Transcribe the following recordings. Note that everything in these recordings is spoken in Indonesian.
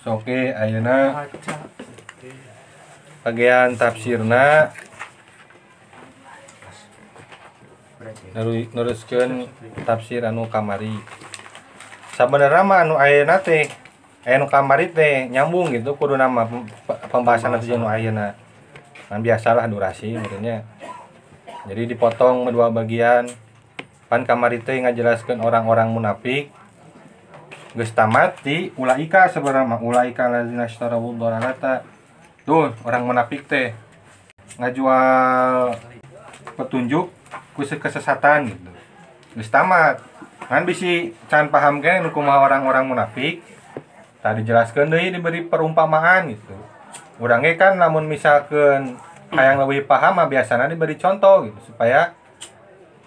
Oke, ayeuna bagian tafsirna neruskeun tafsir anu kamari. Sabenerna mah anu ayeuna teh anu kamari teh nyambung gitu kudu nama pembahasan anu anu ayeuna. Kan biasalah durasi maksudnya. Jadi dipotong dua bagian. Pan kamari teh ngajelaskeun orang-orang munafik. Geus tamat di ulaika sebenarnya ulaika lazina ishtarawu dhalalata. Tuh orang munafik teh ngajual petunjuk ku kesesatan gitu. Geus tamat. Ngan bisi can paham kene nu kumaha orang-orang munafik. Tadi jelaskeun deui diberi perumpamaan gitu. Urang ge kan lamun misalkeun hayang leuwih paham mah biasana diberi contoh gitu supaya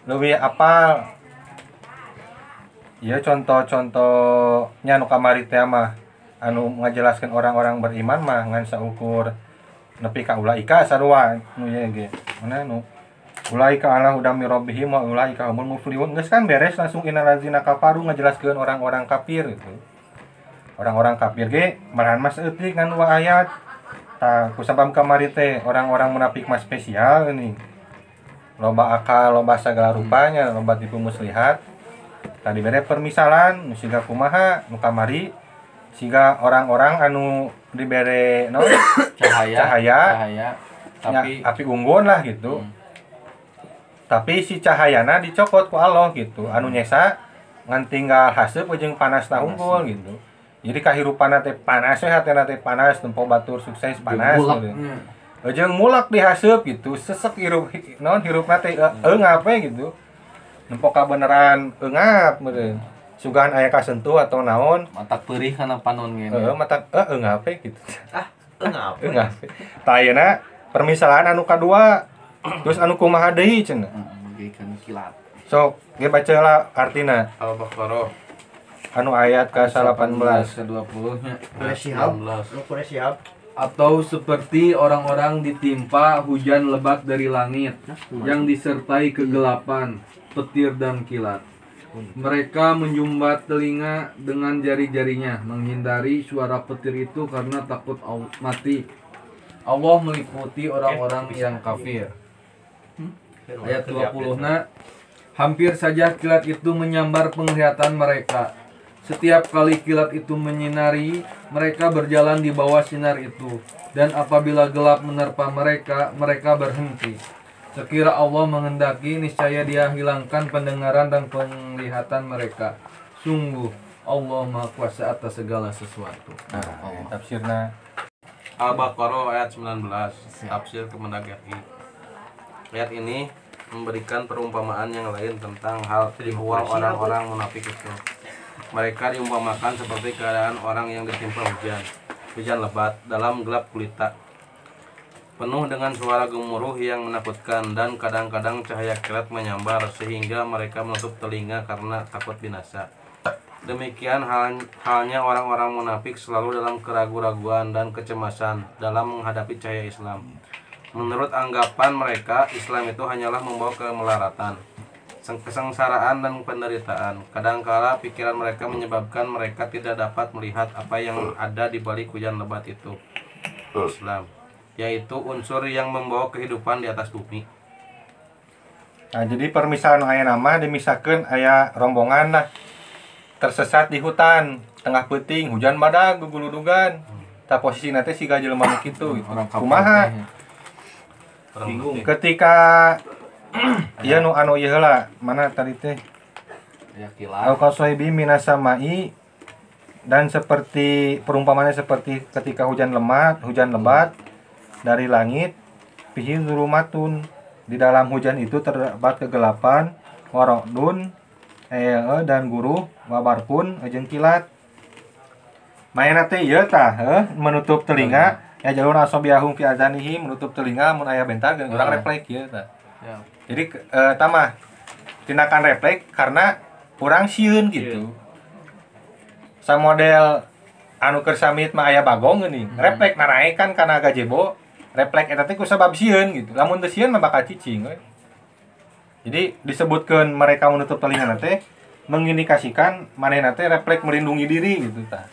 leuwih apal. Ya contoh-contohnya nu kamari teh mah anu ngajelaskeun orang-orang beriman mah ngan saukur nepi ka ulaika sarua nu ye ge. Mana nu ulaika ala hudam mir rabbihim wa ulaika humul muflihun. Geus kan beres langsung innal ladzina kafaru ngajelaskeun orang-orang kafir gitu. Orang-orang kafir ge malahan mas eutik ngan dua ayat. Tah kusabab kamari teh orang-orang munafik mah spesial ini. Loba akal, loba sagala rupanya, loba tipu muslihat. Tadi bere permisalan nu siga kumaha nu kamari siga orang-orang anu dibere no cahaya tapi api unggun lah gitu. Tapi si cahayana dicokot ku Allah gitu. Anu nyesa ngan tinggal haseup jeung panasna unggul gitu. Jadi kahirupanna teh panas we hatena teh panas tempo batur sukses panas gitu. Jeung mulak dihaseup gitu, sesek hirup naon hirupna teh eungap we gitu. Nempok beneran eungap meureun. Sugan aya kasentuh atau naon, matak peurih kana panon ngene. Matak eungap gitu. Eungap. Eungap. Tah ayeuna permisalan anu kadua, terus anu kumaha deui cenah. Bagaikan kilat. Sok, ge bacalah artina. Al-Baqarah Anu ayat ke-18 ke 20 nya. Siap. Atau seperti orang-orang ditimpa hujan lebat dari langit yang disertai kegelapan, petir dan kilat. Mereka menjumbat telinga dengan jari-jarinya menghindari suara petir itu karena takut mati. Allah meliputi orang-orang yang kafir. Ayat 20-na, hampir saja kilat itu menyambar penglihatan mereka. Setiap kali kilat itu menyinari, mereka berjalan di bawah sinar itu. Dan apabila gelap menerpa mereka, mereka berhenti. Sekira Allah menghendaki, niscaya Dia hilangkan pendengaran dan penglihatan mereka. Sungguh, Allah Maha Kuasa atas segala sesuatu. Tafsirna Al-Baqarah ayat 19, tafsir Kemendagri. Ayat ini memberikan perumpamaan yang lain tentang hal ihwal orang-orang munafik itu. Mereka diumpamakan seperti keadaan orang yang ditimpa hujan lebat dalam gelap gulita, penuh dengan suara gemuruh yang menakutkan, dan kadang-kadang cahaya kilat menyambar sehingga mereka menutup telinga karena takut binasa. Demikian halnya orang-orang munafik selalu dalam keraguan-raguan dan kecemasan dalam menghadapi cahaya Islam. Menurut anggapan mereka, Islam itu hanyalah membawa kemelaratan, kesengsaraan dan penderitaan. Kadangkala pikiran mereka menyebabkan mereka tidak dapat melihat apa yang ada di balik hujan lebat itu. Islam, yaitu unsur yang membawa kehidupan di atas bumi. Nah, jadi permisalan aya nama dimisahkeun aya rombongan lah tersesat di hutan tengah peuting hujan badag guguludugan. Tah posisina teh siga jelema nu kitu gitu. Kumaha? Bingung. Ketika ieu nu anu ieu heula, mana tadi teh? Ya kilat. Al-qasaibi minasamai, dan seperti perumpamannya seperti ketika hujan lebat dari langit, fihi zulumatun, di dalam hujan itu terdapat kegelapan, waradun dan guruh, wabarkun jeung kilat. Maena teh ieu tah menutup telinga, ya jalur asobiahum fi azanihi, menutup telinga mun aya bentar geus urang refleks ieu tah. Ya. Jadi tamah tindakan refleks karena kurang sieun gitu. Sa model anu keur samit mah aya bagong geuning. Refleks naraekan kana gazebo, refleks eta teh kusabab sieun gitu. Lamun teu sieun mah bakal cicing we. Jadi disebutkeun mereka menutup telinga teh mengindikasikan manehna teh refleks melindungi diri gitu tah.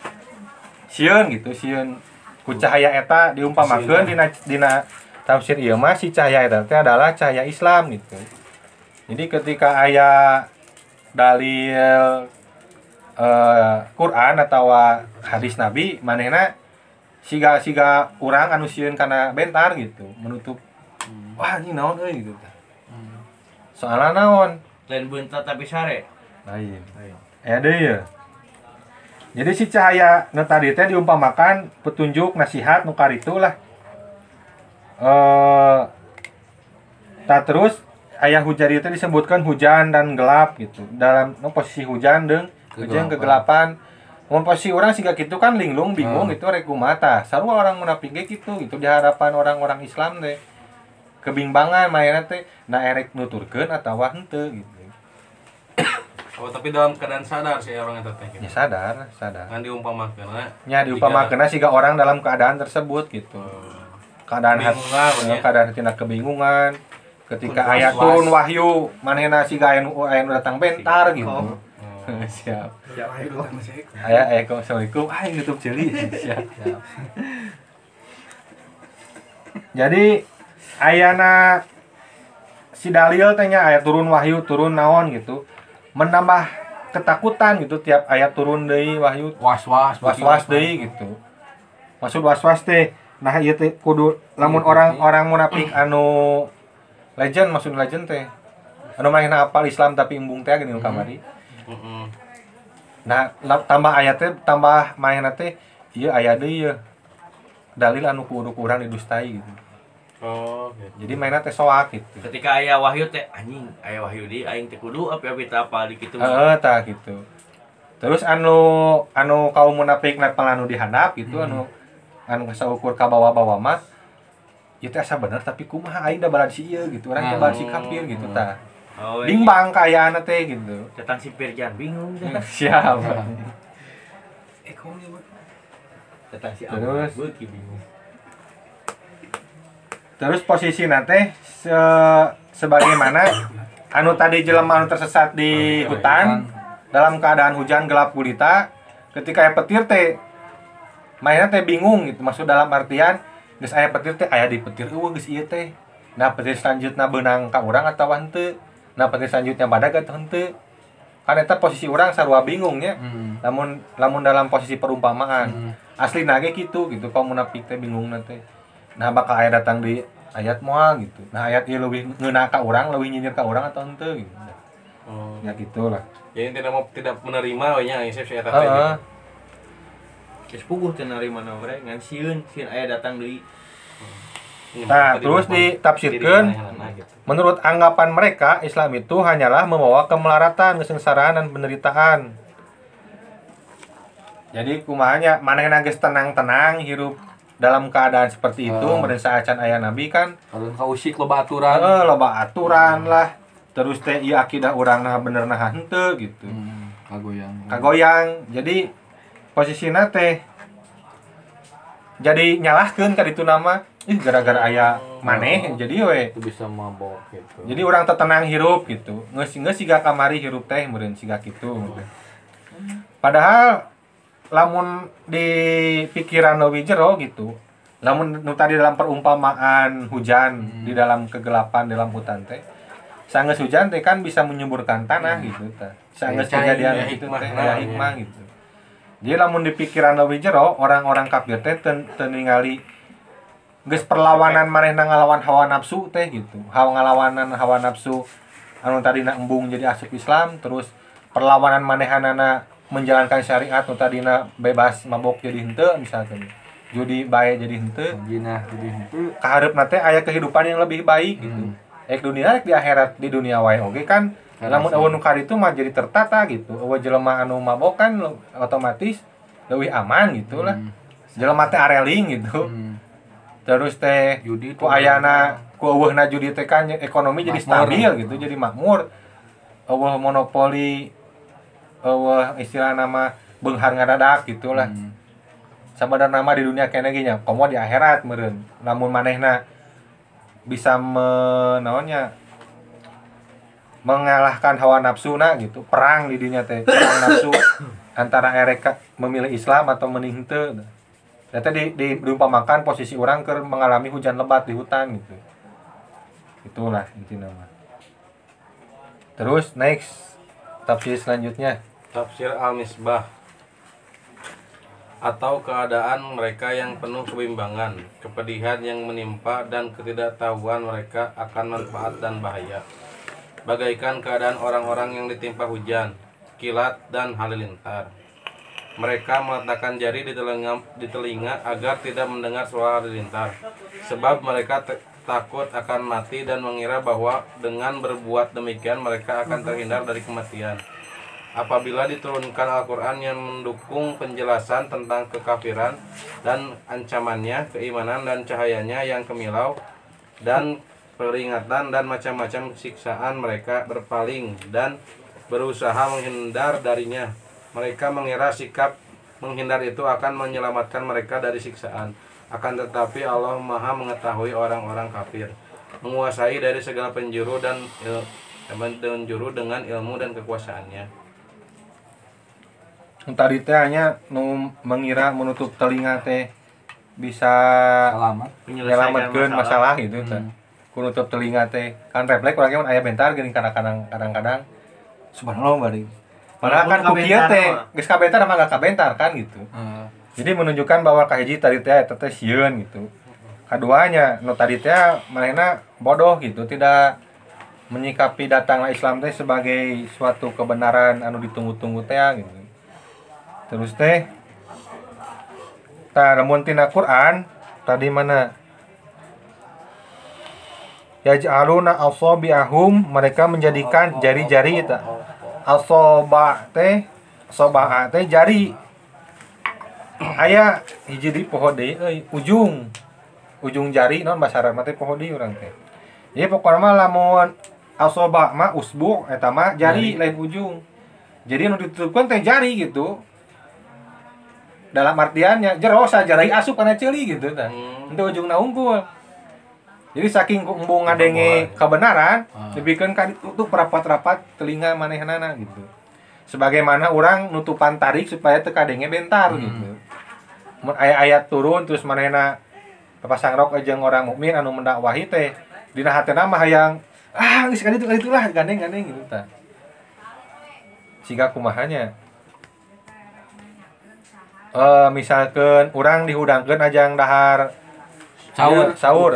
sieun gitu, sieun ku cahaya eta diumpamakeun dina tafsir ieu mah si cahaya eta teh adalah cahaya Islam gitu. Jadi ketika aya dalil Quran atau hadis Nabi manehna siga urang anu sieun kana bentar gitu, menutup wah anjing naon euy gitu. Soalna naon? Lain bentar tapi sare. Lain. Deui ya. Jadi si cahaya nu tadi teh diumpamakan petunjuk nasihat nu karitu lah. Terus ayah hujan itu disebutkan hujan dan gelap gitu. Dalam posisi hujan jeung kegelapan. Mun posisi orang siga kitu kan linglung bingung itu rek kumata. Sarua orang munafik ge kitu gitu di hadapan orang-orang Islam teh. Kebimbangan mainna teh na erek nuturkeun atawa henteu gitu. Oh, tapi dalam keadaan sadar sih orang eta teh. Ya sadar. Ngan diumpamakeun Ya diumpamakeun siga orang dalam keadaan tersebut gitu. Keadaan hatina kebingungan. Ketika ayat turun wahyu, manehna siga aya nu datang bentar gitu. Siap. Assalamualaikum. YouTube ceuli. Siap. Jadi ayana si dalil teh nya aya turun wahyu, turun naon gitu. Menambah ketakutan gitu tiap ayat turun deui wahyu was-was deui gitu. Maksud was-was teh nah ieu teh kudu lamun orang munafik anu legend maksud legend teh anu manehna apal Islam tapi embung teh gini kamari. Nah tambah ayat teh tambah manehna teh ieu aya deui dalil anu kudu kurang didustai gitu. Oh, gitu. Jadi mainnya teh soak gitu. Ketika aya wahyu teh anjing, aya wahyu di aing teh kudu api-api teh apa di kitu. Tah gitu. Terus anu kaum munafik nepal anu dihandap gitu anu saukur ka bawa-bawa mah ieu teh asa bener tapi kumaha aing da balad si ieu gitu. Urang teh balad si kafir gitu tah. Oh, Bimbang kayaana teh gitu. Datang si Pirjan bingung teh. Siap. Datang si Terus beuki bingung. Terus posisi nate sebagaimana anu tadi jelema anu tersesat di hutan dalam keadaan hujan gelap gulita ketika aya petir teh mainna teh bingung gitu maksud dalam artian geus aya petir teh aya di petir eueuh geus ieu teh nah petir selanjutnya beunang ka urang atawa henteu nah petir selanjutnya badag atawa henteu kan eta posisi urang sarua bingung nya lamun dalam posisi perumpamaan aslina ge kitu gitu kaum munafik teh bingung teh. Nah bakal aya datang di ayat moal gitu. Nah ayat ieu leuwih ngeuna ka urang, leuwih nyinyir ka urang atau henteu gitu. Ya gitulah. Jadi tidak menerima we nya si eta teh. Geus puguh teh narima na we ngan sieun aya datang deui. Nah, terus ditafsirkeun menurut anggapan mereka Islam itu hanyalah membawa kemelaratan, kesengsaraan dan penderitaan. Jadi kumahanya manehna geus tenang-tenang hirup dalam keadaan seperti itu merasa acan aya nabi kan kalau kausik loba aturan loba aturan lah terus teh ieu akidah urang nah bener nah henteu gitu kagoyang jadi posisina teh jadi nyalahkeun ka ditu nama gara-gara aya maneh jadi we itu bisa mabok gitu jadi urang teh tenang hirup gitu geus siga kamari hirup teh meureun siga kitu padahal lamun di pikiran leuwih jero gitu lamun nu tadi dalam perumpamaan hujan di dalam kegelapan dalam hutan teh saenggeus hujan teh kan bisa menyuburkan tanah gitu teh saenggeus kejadian itu teh aya hikmah gitu jadi lamun di pikiran leuwih jero orang-orang kafir teh teu ningali geus perlawanan manehna ngalawan hawa nafsu teh gitu ngalawanan hawa nafsu anu tadina embung jadi asup Islam terus perlawanan manehanana menjalankan syariat nu tadina bebas mabok jadi henteu misalkan judi bae jadi henteu jinah jadi henteu kahareupna teh aya kehidupan yang lebih baik gitu ek dunia ek di akhirat di dunia wae oge kan lamun eueuh nu kaditu mah jadi tertata gitu eueuh jelema anu mabok kan otomatis leuwih aman gitu lah jelema teh areling gitu terus teh ku ayana ku eueuhna judi teh kan ekonomi jadi stabil gitu jadi makmur eueuh monopoli istilah nama beunghar ngadadak gitulah. Sabada nama di dunia kene ge nya, komo di akhirat meureun. Lamun manehna bisa mengalahkan hawa nafsuna gitu, perang di dunia teh, perang nafsu antara mereka memilih Islam atau mending teu. Eta diumpamakan posisi orang keur mengalami hujan lebat di hutan gitu. Itulah intinya mah. Terus next tafsir selanjutnya. Tafsir Al-Misbah, atau keadaan mereka yang penuh kebimbangan, kepedihan yang menimpa dan ketidaktahuan mereka akan manfaat dan bahaya. Bagaikan keadaan orang-orang yang ditimpa hujan, kilat dan halilintar. Mereka meletakkan jari di telinga agar tidak mendengar suara halilintar, sebab mereka takut akan mati dan mengira bahwa dengan berbuat demikian mereka akan terhindar dari kematian. Apabila diturunkan Al-Quran yang mendukung penjelasan tentang kekafiran dan ancamannya, keimanan dan cahayanya yang kemilau, dan peringatan dan macam-macam siksaan, mereka berpaling dan berusaha menghindar darinya. Mereka mengira sikap menghindar itu akan menyelamatkan mereka dari siksaan. Akan tetapi Allah Maha mengetahui orang-orang kafir, menguasai dari segala penjuru dan penjuru dengan ilmu dan kekuasaannya. Tadi teh hanya nu mengira menutup telinga teh bisa menyelamatkan masalah gitu teh. Ku nutup telinga teh kan refleks urang aya bentar geuning kadang-kadang subhanallah bari. Padahal kan ku kieu teh geus kabentar mah gak kabentar kan gitu. Jadi menunjukkan bahwa kahiji tadi teh eta teh sieun gitu. Kaduanya nu tadi teh manehna bodoh gitu, tidak menyikapi datanglah Islam teh sebagai suatu kebenaran anu ditunggu-tunggu teh gitu. Terus teh lamun tina Quran tadi mana yaj'aluna asabi'ahum, mereka menjadikan jari-jari eta asoba teh jari aya hiji di poho deui ujung jari naon basa Arab teh poho deui urang teh. Jadi pokona mah lamun asoba mah usbu eta mah jari lain ujung. Jadi nu ditutupkeun teh jari gitu. Dalam artiannya jero sajari asup kana ceuli gitu tah. Henteu ujungna unggul. Jadi saking embung ngadenge kebenaran, dibikeun ka ditutup rapat-rapat telinga manehanana gitu. Sebagaimana orang nutupan tarik supaya teu kadenge bentar gitu. Mun aya ayat turun terus manehna papasang rok jeung orang mukmin anu mendakwahi teh dina hatena mah hayang geus kaditu lah gandeng gitu tah. Siga kumahanya misalkan orang dihudangkeun ajang dahar sahur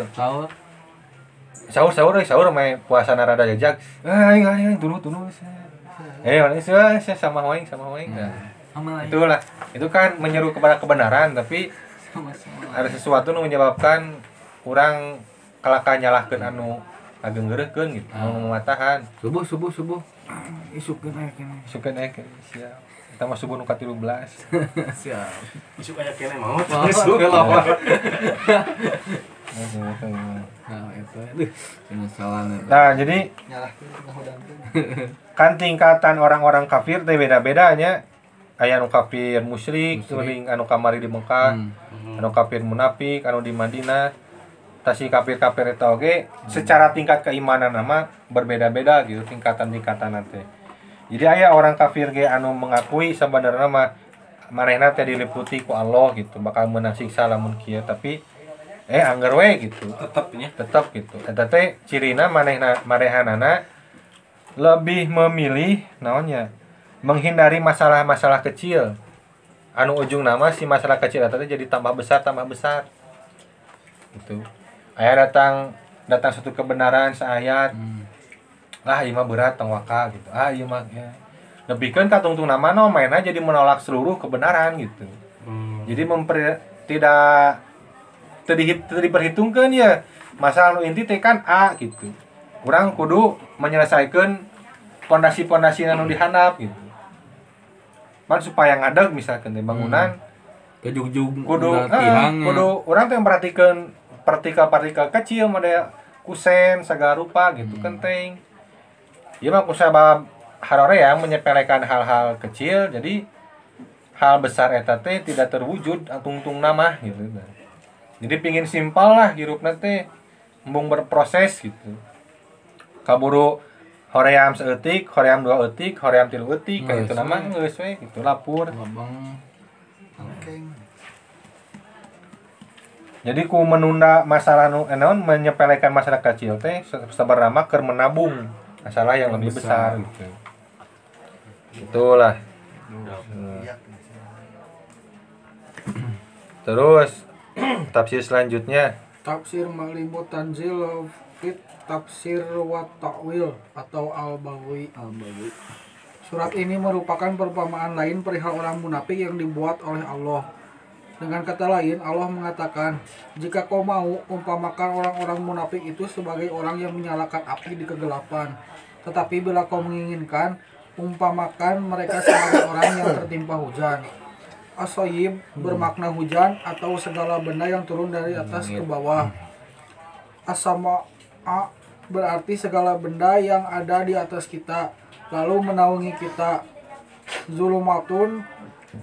mah puasana rada jajak aing tunu sama waing itulah itu kan menyeru kepada kebenaran tapi ada sesuatu nu menyebabkan orang kalaka nyalahkeun anu ngageungeureukeun gitu mematahan subuh isukeun aya keneh siap kita mah subuh nu ka-13 siap Isuk aya keneh mau. isuk lapar nah itu penyesalan itu. Nah jadi kan tingkatan orang-orang kafir teh beda-bedanya aya anu kafir musyrik teuing anu kamari di Mekah anu kafir munafik anu di Madinah tasi kafir-kafir eta oge secara tingkat keimanan nama berbeda-beda gitu tingkatan-tingkatan teh. Jadi aya orang kafir ge anu mengakui sebenarnya mah manehna teh diliputi ku Allah gitu bakal meunang siksa lamun kieu tapi angger we gitu tetep gitu eta teh cirina manehanana lebih memilih naonnya menghindari masalah-masalah kecil anu ujung nama si masalah kecil eta teh jadi tambah besar gitu aya datang satu kebenaran saayat lah ieu mah berat tong waka gitu ieu mah ya lebihkeun ka tungtung nama no mainna jadi menolak seluruh kebenaran gitu jadi tidak diperhitungkeun ya masalah nu inti teh kan A gitu urang kudu menyelesaikan pondasi-pondasi anu dihandap gitu pan supaya ngadeg misalkan teh bangunan kejugjug kudu urang teh memperhatikan partikel-partikel kecil model kusen segala rupa gitu penting. Ieu mah kusabab harorea menyepelekan hal-hal kecil jadi hal besar eta teh tidak terwujud tungtung nama gitu. Jadi pingin simpel lah hirupna teh embung berproses gitu. Kaburu hoream seeutik, hoream 2 eutik, hoream 3 eutik kayak itu nama geus we gitu lapur. Labang. Jadi ku menunda masalah naon menyepelekan masalah kecil teh sebenarnya keur menabung masalah yang lebih besar gitu. Itulah. Terus tafsir selanjutnya Tafsir Malimut Tanzil Fit Tafsir wa Ta'wil atau Al-Baghawi. Surat ini merupakan perumpamaan lain perihal orang munafik yang dibuat oleh Allah. Dengan kata lain, Allah mengatakan, jika kau mau, umpamakan orang-orang munafik itu sebagai orang yang menyalakan api di kegelapan. Tetapi bila kau menginginkan, umpamakan mereka sebagai orang yang tertimpa hujan. As-Sayyib bermakna hujan atau segala benda yang turun dari atas ke bawah. As-Sama'a berarti segala benda yang ada di atas kita, lalu menaungi kita. Zulumatun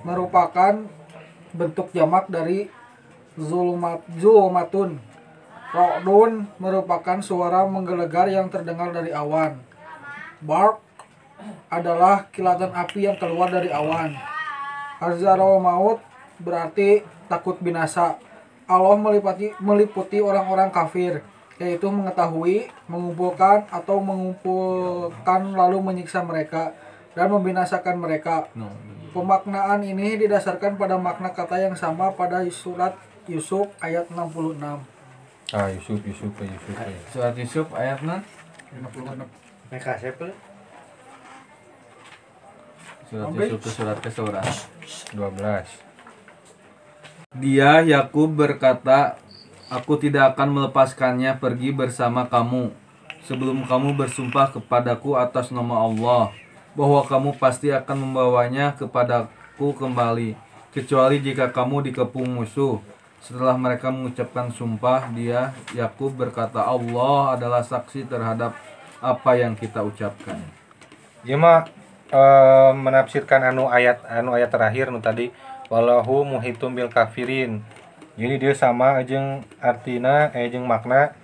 merupakan bentuk jamak dari zulumatun. Ra'dun merupakan suara menggelegar yang terdengar dari awan. Barq adalah kilatan api yang keluar dari awan. Hazarul maut berarti takut binasa. Allah meliputi orang-orang kafir, yaitu mengetahui, mengumpulkan atau mengumpulkan lalu menyiksa mereka dan membinasakan mereka. Pemaknaan ini didasarkan pada makna kata yang sama pada surat Yusuf ayat 66. Yusuf. Surat Yusuf ayat 56. Mereka siapa? Surat Yusuf itu surat ke surat 12. Dia Yakub berkata, aku tidak akan melepaskannya pergi bersama kamu sebelum kamu bersumpah kepadaku atas nama Allah bahwa kamu pasti akan membawanya kepadaku kembali, kecuali jika kamu dikepung musuh. Setelah mereka mengucapkan sumpah, dia Yakub berkata, Allah adalah saksi terhadap apa yang kita ucapkan. Dia mah menafsirkan anu ayat terakhir nu tadi wallahu muhitum bil kafirin. Jadi dia sama jeung artina jeung makna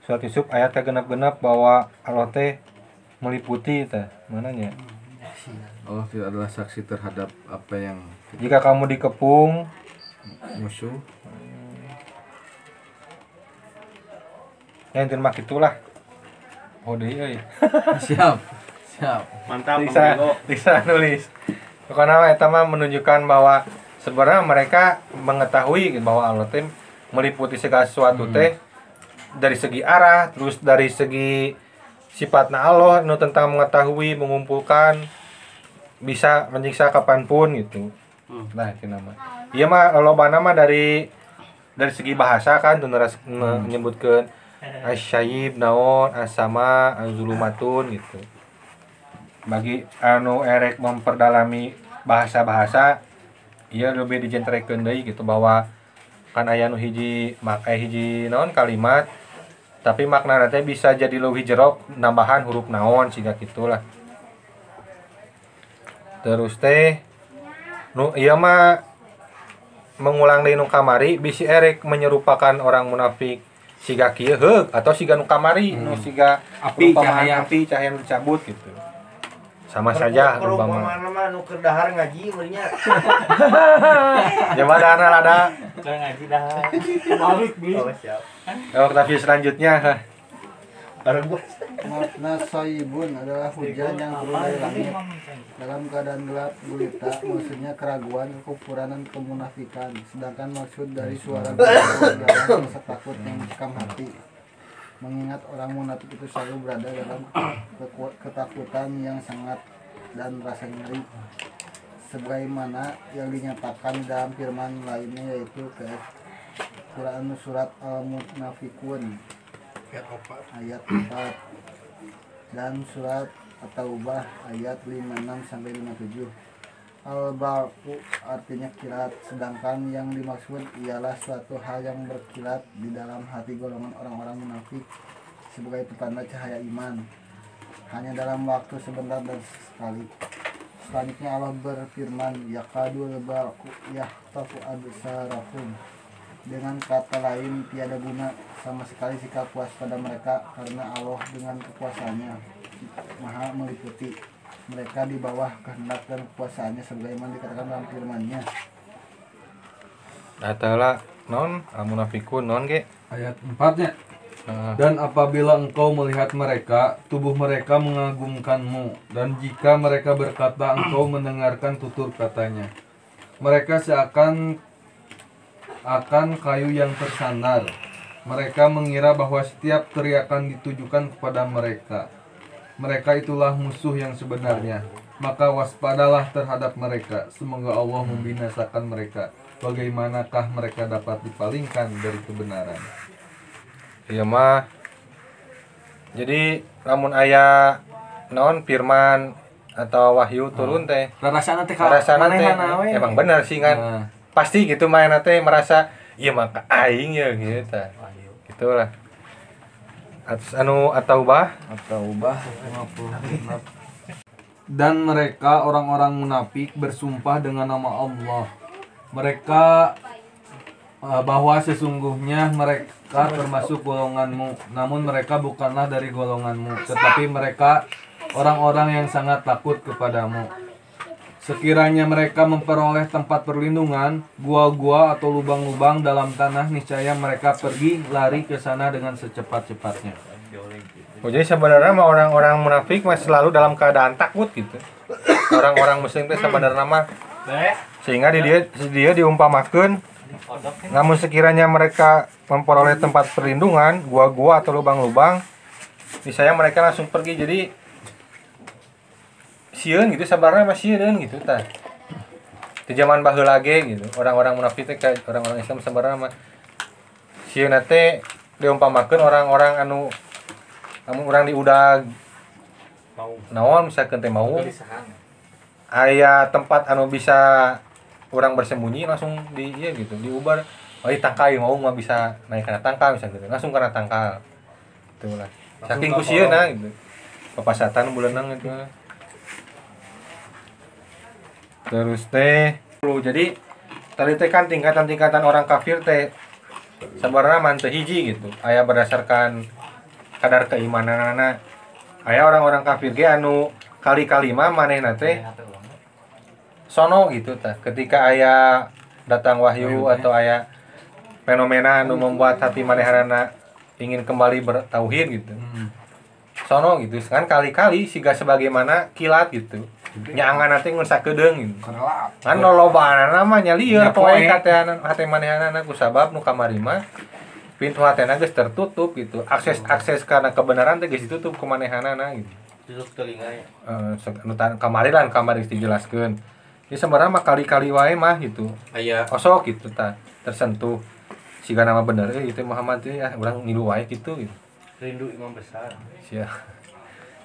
surat Yusuf ayat genep-genep bahwa Allah teh meliputi teh mananya. Allah adalah saksi terhadap apa yang Jika kamu dikepung musuh. yang terima gitulah. Oh deui euy. Siap. Mantap, Bisa nulis. Karena eta mah menunjukkan bahwa sebenarnya mereka mengetahui bahwa Allah teh meliputi segala sesuatu teh dari segi arah, terus dari segi sifatna Allah nu tentang mengetahui, mengumpulkan, bisa menyiksa kapanpun gitu. Nah itu nama. Iya mah lobana mah dari segi bahasa kan tuh menyebutkan asyayib naon asama azulumatun gitu. Bagi anu erek memperdalami bahasa-bahasa ieu lebih dijentrekeun deui gitu bahwa kan aya nu hiji naon kalimat tapi maknana teh bisa jadi leuwih jero nambahan huruf naon siga gitulah. Terus teh nu ieu mah mengulang deui nu kamari bisi erek menyerupakan orang munafik siga kieu heug atau siga nu kamari nu siga Api, perumpamaan cahaya. api cahaya nu dicabut gitu. Sama saja Perumpamaan umpama. mah nu keur dahar ngaji meunya. Jamadana lada. Keur ngaji dahar. Balik beli. Oh, siap. Tapi selanjutnya Bareng gua. Makna soyibun adalah hujan yang turun dari langit dalam keadaan gelap gulita, maksudnya keraguan, kekufuran, dan kemunafikan. Sedangkan maksud dari suara adalah rasa takut yang mencekam hati. Mengingat orang munafik itu selalu berada dalam ketakutan yang sangat dan rasa ngeri. Sebagaimana yang dinyatakan dalam firman lainnya yaitu ke Quran surat Al-Munafikun ayat 4 dan surat At-Taubah ayat 56 sampai 57. Al-Barqu artinya kilat, sedangkan yang dimaksud ialah suatu hal yang berkilat di dalam hati golongan orang-orang munafik sebagai petanda cahaya iman, hanya dalam waktu sebentar dan sekali. Selanjutnya Allah berfirman, Yakadul barqu yahtafu absarahum. Dengan kata lain, tiada guna sama sekali sikap puas pada mereka karena Allah dengan kekuasaannya maha meliputi mereka di bawah kehendak dan kekuasaannya sebagaimana dikatakan dalam firman-Nya. Adalah non munafikun non ge. Ayat 4-nya. Dan apabila engkau melihat mereka, tubuh mereka mengagumkanmu, dan jika mereka berkata, engkau mendengarkan tutur katanya. Mereka seakan kayu yang tersandar. Mereka mengira bahwa setiap teriakan ditujukan kepada mereka. Mereka itulah musuh yang sebenarnya. Maka waspadalah terhadap mereka. Semoga Allah membinasakan mereka. Bagaimanakah mereka dapat dipalingkan dari kebenaran? Iya mah. Jadi lamun aya naon firman atau wahyu turun teh. Rasana teh Rasana teh manehana we. emang benar sih kan. Nah, Pasti gitu main teh merasa iya maka aing ya gitu. Gitulah. Anu atau bah dan mereka orang-orang munafik bersumpah dengan nama Allah. Mereka bahwa sesungguhnya mereka termasuk golonganmu, namun mereka bukanlah dari golonganmu, tetapi mereka orang-orang yang sangat takut kepadamu. Sekiranya mereka memperoleh tempat perlindungan, gua-gua atau lubang-lubang dalam tanah, niscaya mereka pergi lari ke sana dengan secepat-cepatnya. Oh, jadi sebenarnya mah orang-orang munafik mah selalu dalam keadaan takut gitu. Orang-orang muslim teh sebenarnya mah sehingga dia diumpamakeun namun sekiranya mereka memperoleh tempat perlindungan, gua-gua atau lubang-lubang, misalnya mereka langsung pergi. Jadi sieun gitu sebenarnya mah sieun gitu tah. Di zaman baheula ge gitu. Orang-orang munafik teh kayak orang-orang Islam sebenarnya mah sieun teh diumpamakeun orang-orang anu urang di udag naon misalkan teh mau aya tempat anu bisa orang bersembunyi langsung di iya gitu diubar tangkai mau nggak bisa naik karena tangkal misalnya gitu langsung karena tangkal itulah saking kusieuna gitu papasatan bulanang itu terus teh jadi tadi teh kan tingkatan-tingkatan orang kafir teh sebenarnya manteu hiji gitu aya berdasarkan kadar keimananana aya orang-orang kafir ge anu kali-kali mah manehna teh sono gitu tah ketika aya datang wahyu atau aya fenomena anu membuat hati manehanana ingin kembali bertauhid gitu sono gitu kan kali-kali siga sebagaimana kilat gitu nyangan teh ngun sakedeung gitu kan lolobana mah nya lieur poe katehan hate manehanana ku sabab nu kamari mah pintu hatena geus tertutup gitu akses karena kebenaran teh geus ditutup ku manehanana gitu Tutup telinganya. kamari dijelaskeun. Ini sebenarnya mah kali-kali wae mah gitu. Aya Osok gitu tah tersentuh. Siga nama bener itu Muhammad teh urang ngilu wae gitu. rindu imam besar. Sia.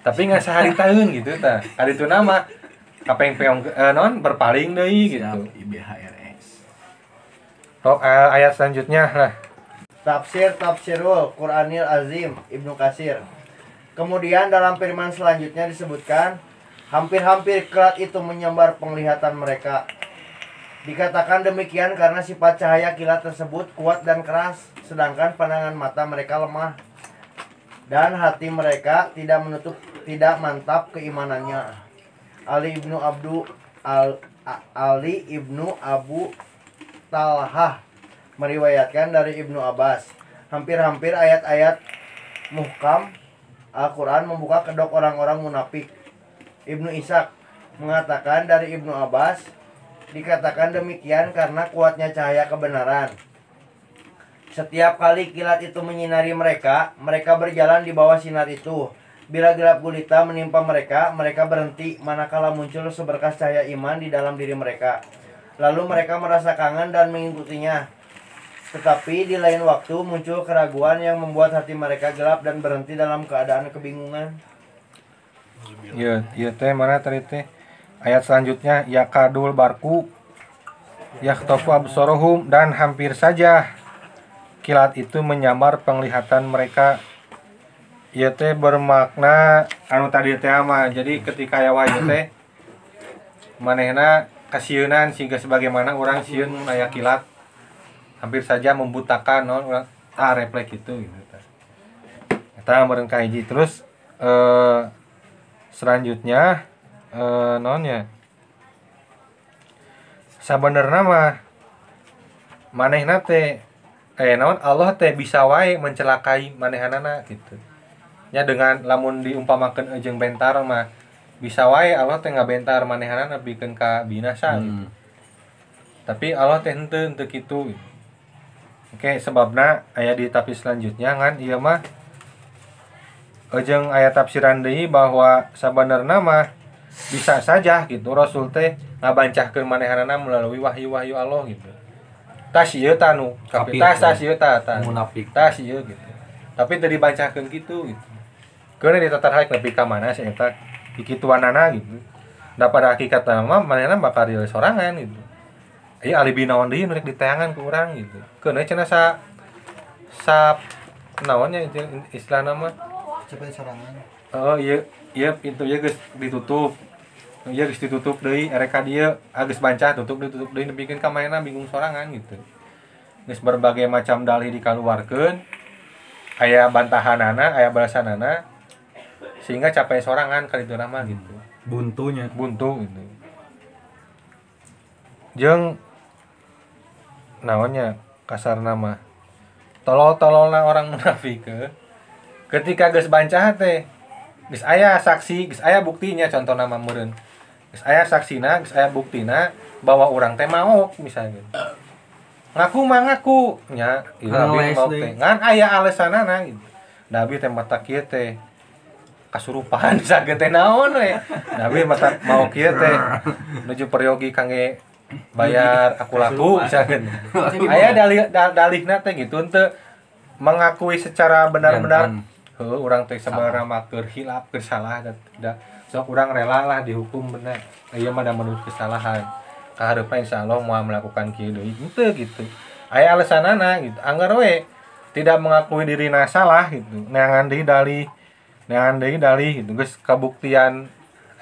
Tapi nggak sehari tahun gitu tah. Kaditu nama kapeng-peong non berpaling deui gitu. IBHRS. Tok ayat selanjutnya lah. Tafsirul Quranil Azim Ibnu Katsir. Kemudian dalam firman selanjutnya disebutkan hampir-hampir kilat itu menyambar penglihatan mereka. Dikatakan demikian karena sifat cahaya kilat tersebut kuat dan keras, sedangkan pandangan mata mereka lemah dan hati mereka tidak mantap keimanannya. Ali ibnu Abu Talhah meriwayatkan dari Ibnu Abbas, hampir-hampir ayat-ayat muhkam Al-Quran membuka kedok orang-orang munafik. Ibnu Ishaq mengatakan dari Ibnu Abbas, dikatakan demikian karena kuatnya cahaya kebenaran. Setiap kali kilat itu menyinari mereka, mereka berjalan di bawah sinar itu. Bila gelap gulita menimpa mereka, mereka berhenti manakala muncul seberkas cahaya iman di dalam diri mereka. Lalu mereka merasa kangen dan mengikutinya. Tetapi di lain waktu muncul keraguan yang membuat hati mereka gelap dan berhenti dalam keadaan kebingungan. Iya teh mana tadi teh ayat selanjutnya yakadul barku yakhtafu absarohum dan hampir saja kilat itu menyambar penglihatan mereka. Ieu teh bermakna anu tadi teh mah jadi ketika aya wahyu teh manehna kasieun sehingga sebagaimana orang sieun aya kilat hampir saja membutakan non refleks itu gitu. Eta meureun ka hiji terus Selanjutnya nonnya sabenerna mah manehna teh naon Allah teh bisa wae mencelakai manehanana gitu. Nya dengan lamun diumpamakeun jeung bentar mah bisa wae Allah teh ngabentar manehanana bikeun ka binasa gitu. Tapi Allah teh henteu kitu. Oke, sebabna aya di tafsir selanjutnya ngan ieu mah jeung aya tafsiran deui bahwa sabenerna mah bisa saja gitu Rasul teh ngabancahkeun manehanana melalui wahyu-wahyu Allah gitu. Tas ieu ta nu Kafir, tas ieu ta munafik. tas ieu gitu. Tapi teu dibancahkeun kitu gitu. Keuna ditatarhaek nepi ka mana sih eta dikituanana gitu. Da pada hakikatna mah manehna bakal rieu sorangan gitu. Ieu alibi naon deui nu rek ditayangan ku urang gitu. Keuna cenah sa naonnya istilahna mah cepet sorangan. oh iya pintu ieu geus ditutup. Ieu geus ditutup deui ereka dieu geus bancah ditutup deui nepikeun ka manehna bingung sorangan gitu. Geus berbagai macam dalih dikaluarkeun. Aya bantahanana, aya balasanana sehingga capek sorangan ka ditu mah gitu. Buntu Gitu. Jeung naonnya kasarna mah tolol-tololna orang munafik ketika geus bancah teh geus aya saksi, geus aya buktinya contohna mah meureun. Geus aya saksina, geus aya buktina bahwa urang teh maok misalnya. Ngaku nya ieu abi maok teh. Ngan aya alesanana gitu. Da abi teh mata kieu teh kasurupan sageut teh naon we. Da abi mata maok kieu teh nuju peryogi kangge bayar aku laku misalkan. Aya dalihna teh gitu teu mengakui secara benar-benar heuh urang teh sabarana mah keur hilap keur salah da sok urang rela lah dihukum bener. Ieu mah da menurut kesalahan. Kahareupan insyaallah moal melakukan kieu deui henteu gitu. Aya alesanana gitu. Anggar we tidak mengakui dirina salah gitu. Neangan deui dalih gitu. Geus kabuktian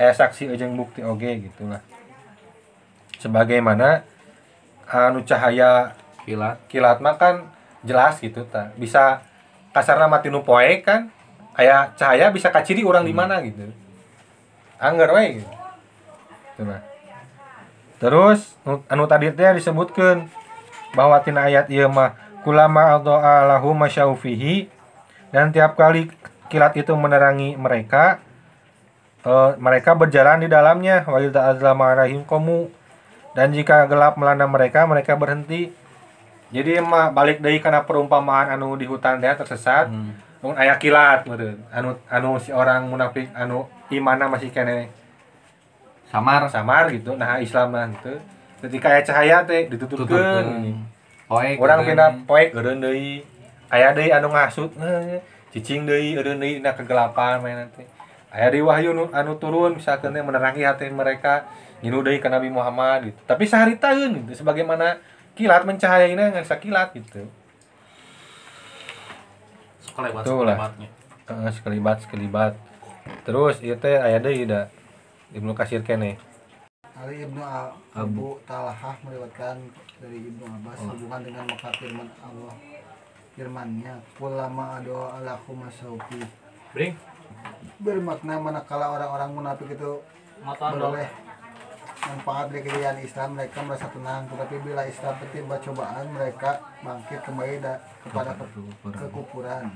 aya saksi jeung bukti oge gitulah. Sebagaimana anu cahaya kilat mah kan jelas gitu ta. Bisa kasarna mah tinu poek kan aya cahaya bisa kaciri urang di mana gitu. Angger we gitu. Itu mah. Terus anu tadi teh disebutkeun bahwa tina ayat ieu mah kulama adallahu masyaufihi dan tiap kali kilat itu menerangi mereka mereka berjalan di dalamnya wa idza azlama alaihim qamu dan jika gelap melanda mereka berhenti. Jadi mah balik deui kana perumpamaan anu di hutan teh tersesat. Mun aya kilat meureun. Anu si orang munafik anu imanna masih kene samar gitu. Nah Islam mah gitu. Ketika aya cahaya teh ditutupkeun. Poek. Urang pindah poek eureun deui. Aya deui anu ngasut, cicing deui eureun deui dina kegelapan mainan teh. Aya deui wahyu anu turun misalkeun teh menerangi hati mereka. Ngilu deui ka Nabi Muhammad gitu. Tapi saharitaeun gitu sebagaimana kilat mencahayaina ngan sakilat gitu. Sekelibat. Terus ieu teh aya deui da Ibnu Katsir kene. Ali Ibnu Abu Talhah meriwayatkan dari Ibnu Abbas hubungan dengan maka firman Allah. Firman-Nya, "Kulama adoa alakum masaufi." Bermakna manakala orang-orang munafik itu beroleh manfaat dari kejayaan Islam, mereka merasa tenang. Tetapi bila Islam tertimpa cobaan, mereka bangkit kembali kepada kekufuran.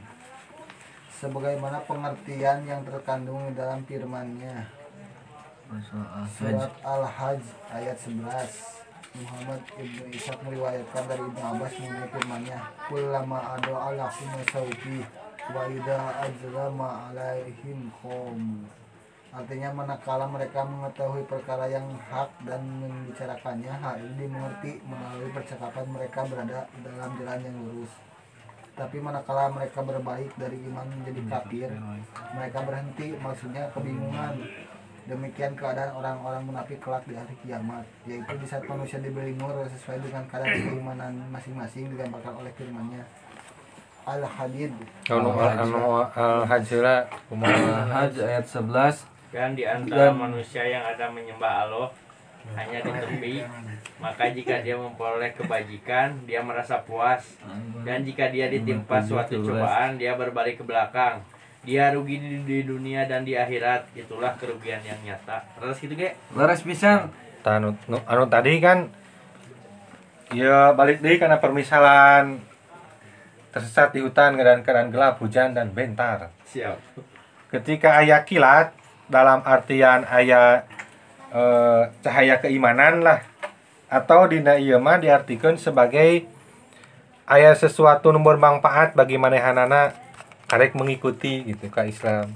Sebagaimana pengertian yang terkandung dalam firman-Nya. Surat Al-Hajj ayat 11. Muhammad Ibnu Ishaq meriwayatkan dari Ibnu Abbas mengenai firman-Nya, "Kullama adoa lakum masaufi wa idza ajrama alaihim qom." Artinya manakala mereka mengetahui perkara yang hak dan membicarakannya, hal ini dimengerti melalui percakapan mereka berada dalam jalan yang lurus. Tapi manakala mereka berbalik dari iman menjadi kafir, mereka berhenti, maksudnya kebingungan. Demikian keadaan orang-orang munafik kelak di hari kiamat, yaitu di saat manusia diberi nur sesuai dengan kadar keimanan masing-masing digambarkan oleh firman-Nya. Al-Hadid Al-Hajj lah Al-Hajj ayat 11. Dan di antara manusia yang ada menyembah Allah hanya di tepi, maka jika dia memperoleh kebajikan, dia merasa puas. Dan jika dia ditimpa suatu cobaan, dia berbalik ke belakang. dia rugi di dunia dan di akhirat. Itulah kerugian yang nyata. Terus gitu ge. Leres pisan. Anu tadi kan ya balik deui karena permisalan tersesat di hutan keadaan gelap, hujan dan bentar. Siap. Ketika aya kilat dalam artian aya cahaya keimanan lah, atau dina ieu mah diartikeun sebagai aya sesuatu nu bermanfaat bagi manehanana karek mengikuti gitu ka Islam.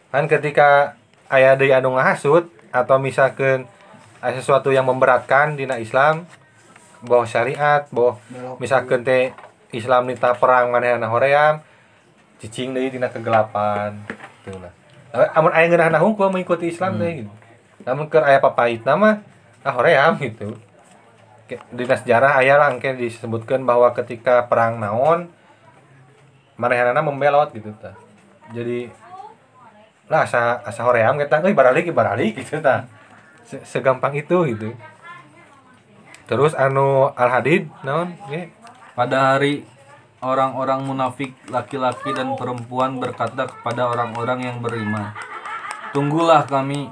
Kan ketika aya deui anu ngahasut atau misalkan aya sesuatu yang memberatkan dina Islam, bawa syariat, bawa misalkan teh Islam nita perang manehna hoream, cicing deui dina kegelapan gitu lah. Amun aya ngeunahna hungkul mengikuti Islam teh gitu. Namun keur aya papaitna mah hoream gitu. Dina sejarah aya lah engke disebutkeun bahwa ketika perang naon manehanana membelot gitu tah. Jadi lah asa hoream kita euy baralik gitu tah. Segampang itu gitu. Terus anu Al-Hadid naon ge? Pada hari orang-orang munafik laki-laki dan perempuan berkata kepada orang-orang yang beriman, "Tunggulah kami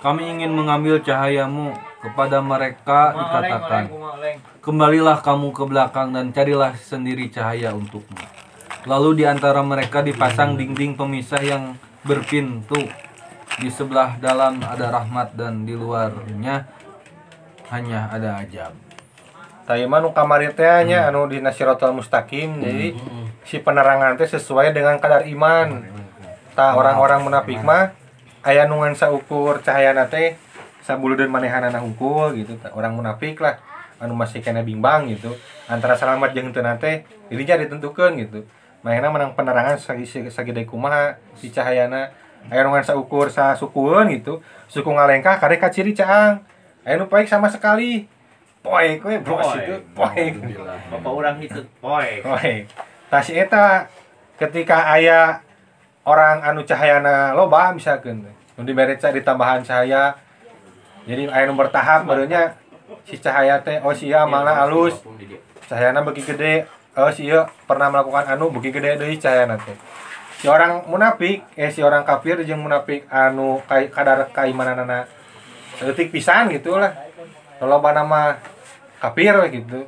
ingin mengambil cahayamu." Kepada mereka dikatakan, "Kembalilah kamu ke belakang dan carilah sendiri cahaya untukmu." Lalu di antara mereka dipasang dinding pemisah yang berpintu. Di sebelah dalam ada rahmat dan di luarnya hanya ada azab. Taya mah nu kamari teh nya anu dina Siratal Mustaqim. Jadi si penerangan teh sesuai dengan kadar iman. Tah orang-orang munafik mah aya nu ngan saukur cahayana teh sabuludeun manehanana hungkul gitu. Orang munafik lah anu masih kena bimbang gitu antara selamat jeung teu teh dirinya ditentukeun gitu. Manehna menang penerangan sagede kumaha si cahayana. Aya nu ngan saukur sasukueun gitu. Suku ngalengkah karek ka ciri caang. Aya nu poek sama sekali. Poek we bros itu poek. Bapak urang hitut poek. Poek. Tah si eta ketika aya orang anu cahayana loba misalkeun nu dibere ditambahan cahaya. Jadi aya nu bertahap barunya si cahaya teh si ieu amalna alus. Cahayana beuki gede. Si ieu pernah melakukan anu beuki gede deui cahayana teh. Si orang munafik si orang kafir jeung munafik anu kadar keimananana leutik pisan gitulah. Loba nama kafir we gitu.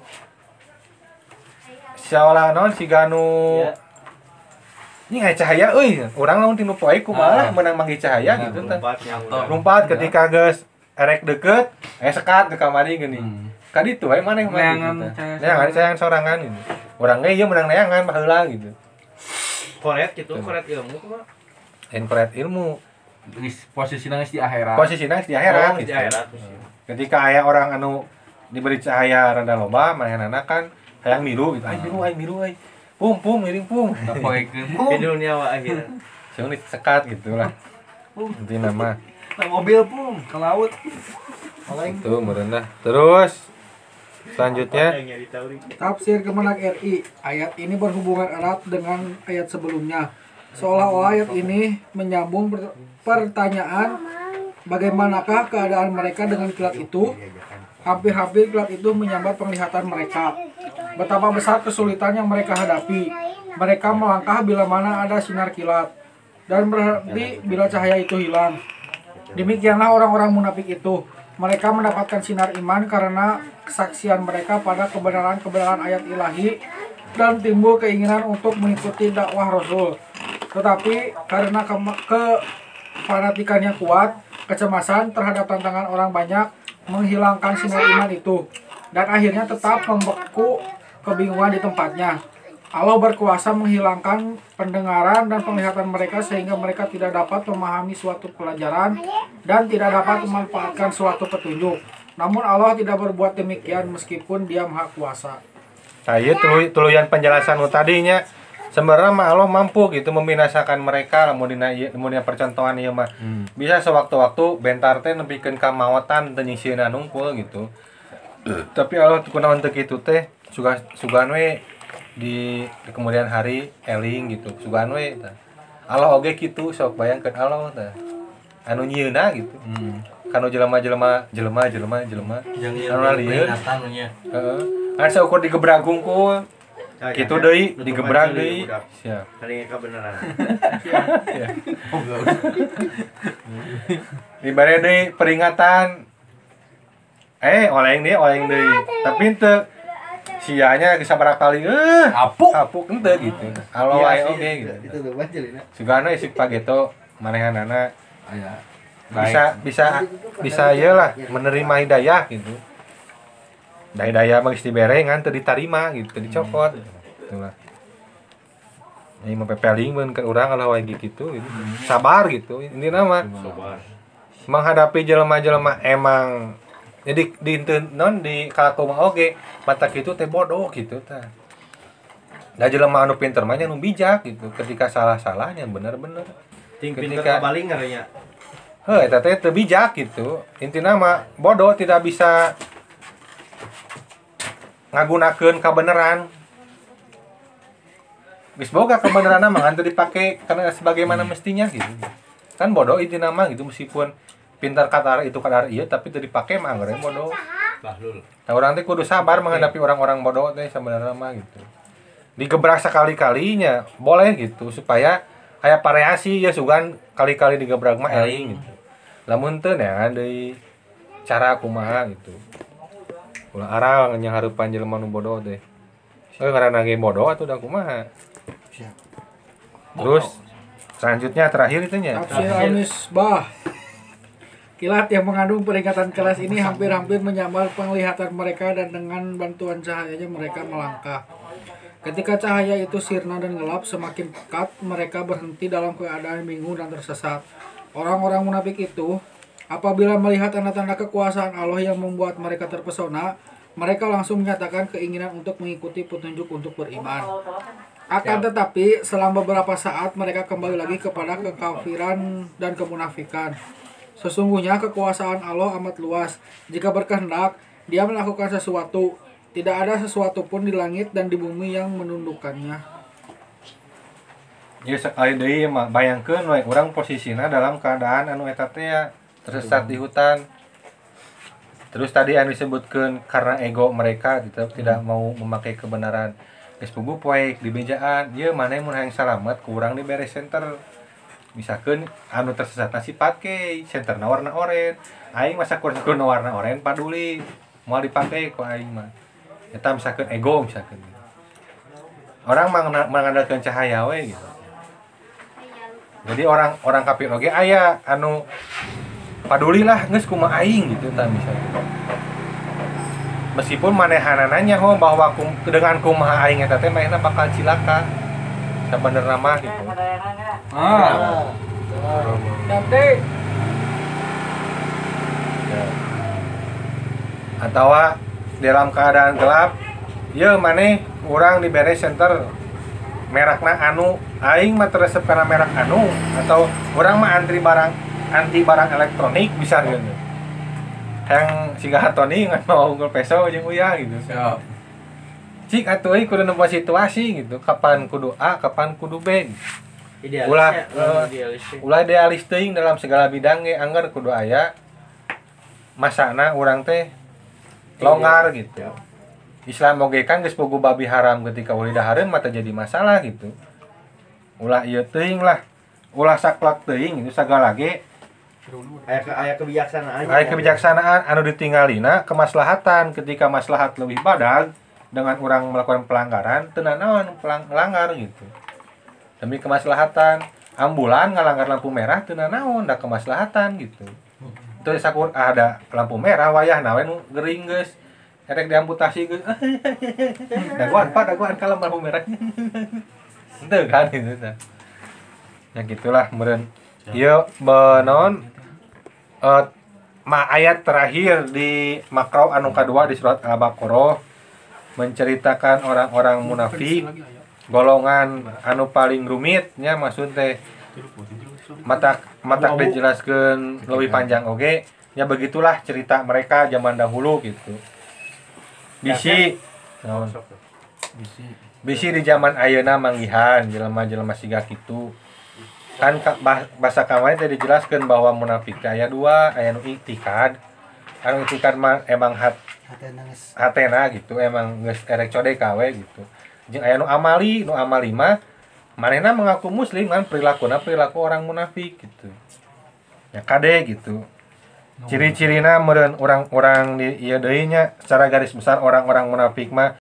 Seolah non si ganu ini aya cahaya euy, urang lamun tinu poe kumaha menang manggi cahaya gitu tah. Lumpat ketika geus erek deket, sekat ke kamari gini. Ka ditu we maneh mah gitu. Neangan sayang sorangan gitu. Urang ge ieu menang neangan baheula gitu. Koret gitu, koret ilmu kumaha? Koret ilmu. Posisina geus di akhirat. Posisina di akhirat. Di akhirat. Ketika aya orang anu diberi cahaya rada loba, manehanana kan hayang miru gitu. Ai miru ai. Pum miring pum. Di dunia wa akhirat. Jeung disekat gitu lah. Intina mah. Mobil pum ke laut. Itu merendah. Terus selanjutnya Tafsir Kemenak RI. Ayat ini berhubungan erat dengan ayat sebelumnya. Seolah-olah ayat ini menyambung pertanyaan bagaimanakah keadaan mereka dengan kilat itu. Hampir-hampir kilat itu menyambar penglihatan mereka. Betapa besar kesulitan yang mereka hadapi. Mereka melangkah bila mana ada sinar kilat dan berhenti bila cahaya itu hilang. Demikianlah orang-orang munafik itu. Mereka mendapatkan sinar iman karena kesaksian mereka pada kebenaran-kebenaran ayat ilahi dan timbul keinginan untuk mengikuti dakwah Rasul. Tetapi karena kefanatikannya kuat, kecemasan terhadap tantangan orang banyak menghilangkan sinar iman itu dan akhirnya tetap membeku kebingungan di tempatnya. Allah berkuasa menghilangkan pendengaran dan penglihatan mereka sehingga mereka tidak dapat memahami suatu pelajaran dan tidak dapat memanfaatkan suatu petunjuk. Namun Allah tidak berbuat demikian meskipun Dia Maha Kuasa. Nah, ieu tuluyan penjelasan tadinya sebenarnya mah Allah mampu gitu membinasakan mereka lamun dina percontohan ieu mah. Bisa sewaktu-waktu bentar teh nepikeun ka maotan teu nyisieuna nungkul gitu. Tapi Allah kunaon teu kitu teh sugan we di kemudian hari eling gitu sugan we tah. Allah oge kitu sok bayangkeun Allah tah. Anu nyieuna gitu. Kanu jelema-jelema anu lieur. Heeh. Kan saukur digebrag hungkul Kitu deui digebrak deui. Siap. Hari kebenaran. Dibere deui peringatan. Oleng deui. Tapi teu sianya geus sabaraha kali apuk henteu gitu. Alo wae oge gitu. Itu tuh baca Lina. Sugana isik pageto manehanana aya bisa iyalah menerima hidayah gitu. Daya mah geus dibere ngan teu ditarima gitu, teu dicopot. Itulah. Ini mah pepeling mun ke urang kalau wae gitu. Sabar gitu. Intina mah menghadapi jelema-jelema emang jadi di kalaku mah oge mata kitu teh bodoh gitu tah. Da jelema anu pinter mah nya nu bijak gitu. Ketika salah-salahnya bener-bener. Ketika baling ngarannya. Eta teh teu bijak gitu. Intina mah bodoh tidak bisa ngagunakeun kabeneran. Geus boga kebeneran mah kan teu dipake karena sebagaimana mestinya gitu. Kan bodoh intina mah gitu meskipun pintar kadar itu kadar ieu tapi teu dipake mah anggar bodoh. Bahlul. Nah, orang teh kudu sabar menghadapi orang-orang bodoh teh sebenarnya mah gitu. Digebrak sekali-kalinya boleh gitu supaya aya variasi ya sugan kali-kali digebrak mah eling gitu. Lamun teu neangan deui cara kumaha gitu. Ulah arang nya hareupan jelema nu bodoh teh. Ngaranna ge bodoh atuh da kumaha. Terus selanjutnya terakhir itu nya. Tafsir Al-Misbah. Kilat yang mengandung peringatan keras ini hampir-hampir menyambar penglihatan mereka dan dengan bantuan cahayanya mereka melangkah. Ketika cahaya itu sirna dan gelap, semakin pekat mereka berhenti dalam keadaan bingung dan tersesat. Orang-orang munafik itu, apabila melihat tanda-tanda kekuasaan Allah yang membuat mereka terpesona, mereka langsung menyatakan keinginan untuk mengikuti petunjuk untuk beriman. Akan tetapi, selang beberapa saat mereka kembali lagi kepada kekafiran dan kemunafikan. Sesungguhnya kekuasaan Allah amat luas. Jika berkehendak, Dia melakukan sesuatu. Tidak ada sesuatu pun di langit dan di bumi yang menundukkannya. Ya sekali deui mah bayangkeun we urang posisina dalam keadaan anu eta teh tersesat di hutan. Terus tadi anu disebutkeun karena ego mereka tidak mau memakai kebenaran. Geus puguh poek di bejaan, ieu maneh mun hayang salamet ku urang dibere center. Misalkan anu tersesat sifat ke senterna warna oranye aing masa kurang warna oranye paduli mau dipakai ku aing mah eta misalkan ego misalkan orang mengandalkan cahaya we gitu. Jadi orang kafir oge aya anu paduli lah geus kumaha aing gitu tah misalkan meskipun manehanana nanya bahwa dengan kumaha aing eta teh manehna bakal cilaka sebenarnya mah gitu. Atau dalam keadaan gelap, ya maneh urang dibere center merakna anu aing mah teresep kana merak anu atau urang mah anti barang elektronik bisa gitu. Yang siga hatoni ngan mau unggul peso jeung uyah gitu. Siap. Cik atuh euy kudu nempo situasi gitu, kapan kudu A, kapan kudu B. Ulah idealis teuing dalam segala bidang ge anggar kudu aya masana urang teh longgar gitu. Islam oge kan geus boga babi haram ketika ulah dahareun mah jadi masalah gitu. Ulah ieu teuing lah. Ulah saklak teuing itu sagala ge aya kebijaksanaan. Aya kebijaksanaan anu ditinggalina kemaslahatan ketika maslahat leuwih badag dengan orang melakukan pelanggaran teu naon pelanggar gitu. Demi kemaslahatan ambulan ngalanggar lampu merah teu naon da kemaslahatan gitu. Itu sakur ada lampu merah wayahna we nu gering geus erek diamputasi geus. Daguan ka lampu merah. Henteu kan itu tah. Ya gitulah meureun. Ieu benon ayat terakhir di makro anu kadua di surat Al-Baqarah menceritakan orang-orang munafik golongan anu paling rumitnya maksud teh mata dijelaskeun leuwih panjang oge ya begitulah cerita mereka zaman dahulu gitu. Bisi di zaman ayeuna manggihan jelema-jelema siga kitu. Kan bahasa kamari teh dijelaskeun bahwa munafik aya dua, aya nu iktikad. Anu iktikad mah emang hatena gitu, emang geus erek codek kawe gitu. Jeung aya nu amali mah manehna mengaku muslim kan perilaku orang munafik gitu. Ya kade gitu. Ciri-cirina meureun orang-orang di ieu deui nya secara garis besar orang-orang munafik mah